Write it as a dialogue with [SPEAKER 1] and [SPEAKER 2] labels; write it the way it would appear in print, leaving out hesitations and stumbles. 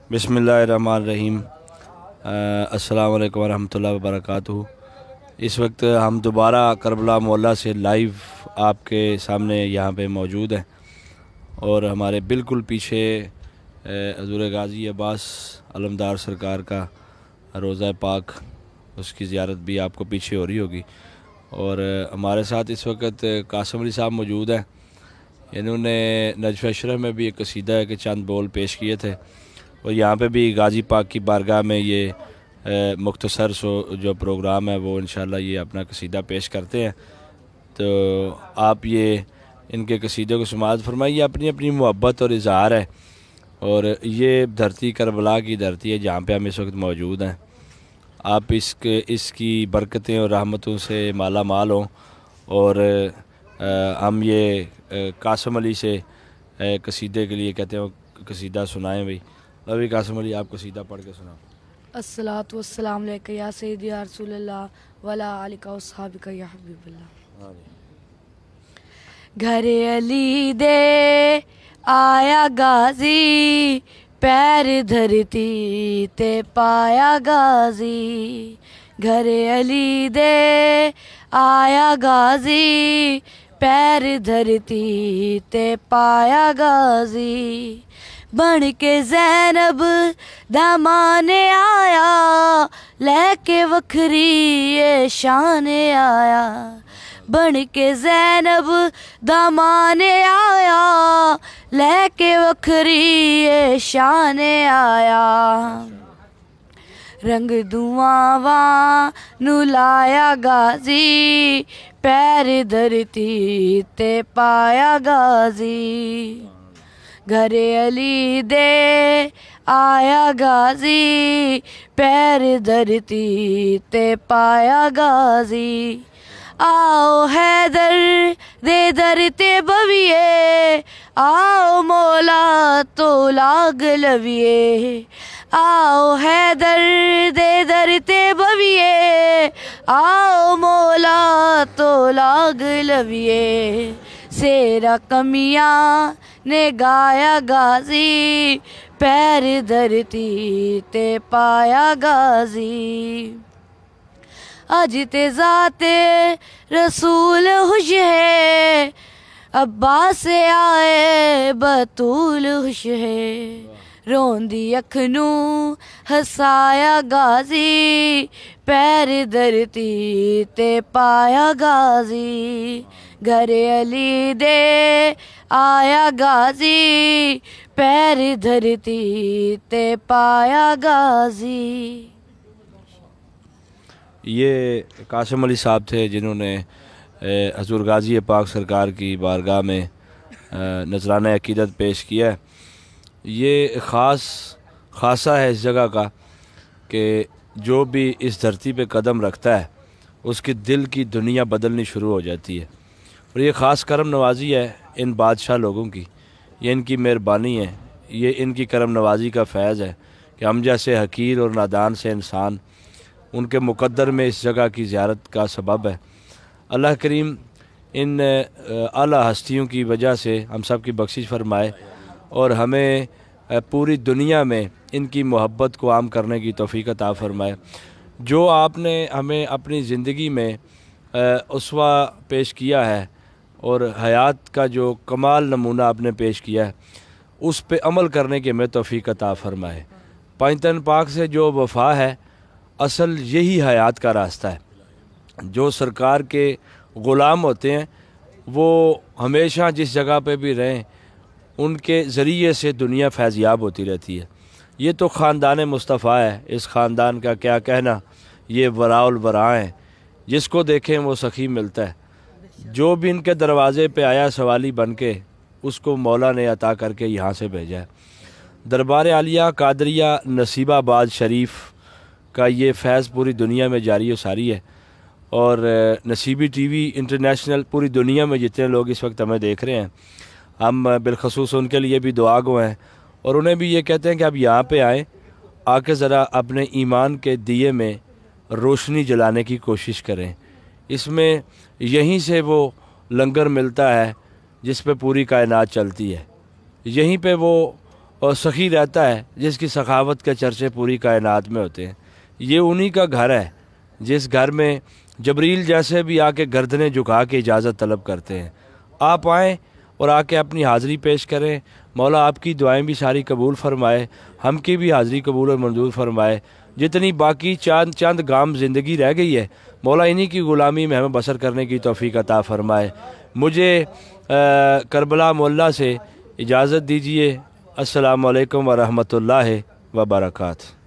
[SPEAKER 1] बिस्मिल्लाहिर्रहमानिर्रहीम। अस्सलाम वालेकुम वरहमतुल्लाहि वबरकातुहू। इस वक्त हम दोबारा करबला मोहल्ला से लाइव आपके सामने यहाँ पे मौजूद हैं और हमारे बिल्कुल पीछे हज़ूर गाज़ी अब्बास अलमदार सरकार का रोज़ा पाक, उसकी ज़ियारत भी आपको पीछे हो रही होगी। और हमारे साथ इस वक्त कासिम अली साहब मौजूद हैं। इन्होंने नजफ़ अशरफ में भी एक कसीदा है कि चंद बोल पेश किए थे और यहाँ पे भी गाज़ी पाक की बारगाह में ये मुख्तसर जो प्रोग्राम है वो इंशाअल्लाह ये अपना कसीदा पेश करते हैं। तो आप ये इनके कसीदे को समाअत फरमाइए। अपनी अपनी मोहब्बत और इज़हार है और ये धरती करबला की धरती है जहाँ पे हम इस वक्त मौजूद हैं। आप इसकी बरकतें और रहमतों से माला माल हों और हम ये कासिम अली से कसीदे के लिए कहते हैं कसीदा सुनाएं। भाई अभी कासिम अली आप कसीदा पढ़ के सुनाओ।
[SPEAKER 2] अस्सलातु वस्सलाम अलैका या सय्यदी या रसूलल्लाह वला आलिका वस्हाबिका या हबीबल्लाह। घर अली दे आया गाजी, पैर धरती ते पाया गाजी। घर अली दे आया गाजी, पैर धरती ते पाया गाजी। बन के ज़ैनब दामाने आया, लेके वखरी ये शान आया। बन के ज़ैनब दामाने आया, लेके वखरी ये शान आया। रंग दुआवा नु लाया गाजी, पैर धरती ते पाया गाजी। घर अली दे आया गाजी, पैर धरती ते पाया गाजी। आओ हैदर दे दर ते बविए, आओ मौला तो लाग लविए। आओ हैदर दे दर ते बविए, आओ मौला तो लाग लविए। सेरा कमिया ने गाया गाजी, पैर धरती ते पाया गाजी। अज ते ज़ाते रसूल खुश है, अब्बास से आए बतूल खुश है। रोंदी अखनू हसाया गाजी, पैर धरती ते पाया गाजी। घर अली दे आया गाजी, पैर धरती ते पाया गाजी।
[SPEAKER 1] ये कासिम अली साहब थे जिन्होंने हज़ूर गाज़ी पाक सरकार की बारगाह में नज़राना अक़ीदत पेश किया है। ये ख़ासा है इस जगह का कि जो भी इस धरती पे कदम रखता है उसकी दिल की दुनिया बदलनी शुरू हो जाती है। और ये ख़ास करम नवाज़ी है इन बादशाह लोगों की, ये इनकी मेहरबानी है, ये इनकी करम नवाज़ी का फैज़ है कि हम जैसे हकीर और नादान से इंसान उनके मुक़द्दर में इस जगह की ज़ियारत का सबब है। अल्लाह करीम इन आला हस्तियों की वजह से हम सब की बख्शिश फरमाए और हमें पूरी दुनिया में इनकी मोहब्बत को आम करने की तौफ़ीक़ अता फ़रमाए। जो आपने हमें अपनी ज़िंदगी में उसवा पेश किया है और हयात का जो कमाल नमूना आपने पेश किया है उस पे अमल करने की हमें तौफ़ीक़ अता फ़रमाए। पंजतन पाक से जो वफ़ा है असल यही हयात का रास्ता है। जो सरकार के ग़ुलाम होते हैं वो हमेशा जिस जगह पे भी रहें उनके ज़रिए से दुनिया फैज़याब होती रहती है। ये तो ख़ानदान मुस्तफ़ा है, इस ख़ानदान का क्या कहना, ये वराउल वरा हैं, जिसको देखें वो सखी मिलता है। जो भी इनके दरवाज़े पे आया सवाली बन के उसको मौला ने अता करके यहाँ से भेजा है। दरबार आलिया कादरिया नसीबाबाद शरीफ का ये फैज़ पूरी दुनिया में जारी व सारी है और नसीबी टीवी इंटरनेशनल पूरी दुनिया में जितने लोग इस वक्त हमें देख रहे हैं हम बिलखसूस उनके लिए भी दुआ गो हैं और उन्हें भी ये कहते हैं कि आप यहाँ पे आएँ, आके ज़रा अपने ईमान के दिए में रोशनी जलाने की कोशिश करें। इसमें यहीं से वो लंगर मिलता है जिस पे पूरी कायनात चलती है। यहीं पे वो اور سخی رہتا ہے، جس کی سخاوت کے چرچے پوری کائنات میں ہوتے ہیں، یہ انہی کا گھر ہے جس گھر میں جبریل جیسے بھی آ کے گردنیں جھکا کے اجازت طلب کرتے ہیں۔ آپ آئیں اور آ کے اپنی حاضری پیش کریں، مولا آپ کی دعائیں بھی ساری قبول فرمائے، ہم کی بھی حاضری قبول اور منظور فرمائے۔ جتنی باقی چند گام زندگی رہ گئی ہے، مولا انہی کی غلامی میں ہمیں بسر کرنے کی توفیق عطا فرمائے۔ مجھے کربلا مولا سے اجازت دیجیے۔ السلام علیکم ورحمۃ اللہ وبرکاتہ۔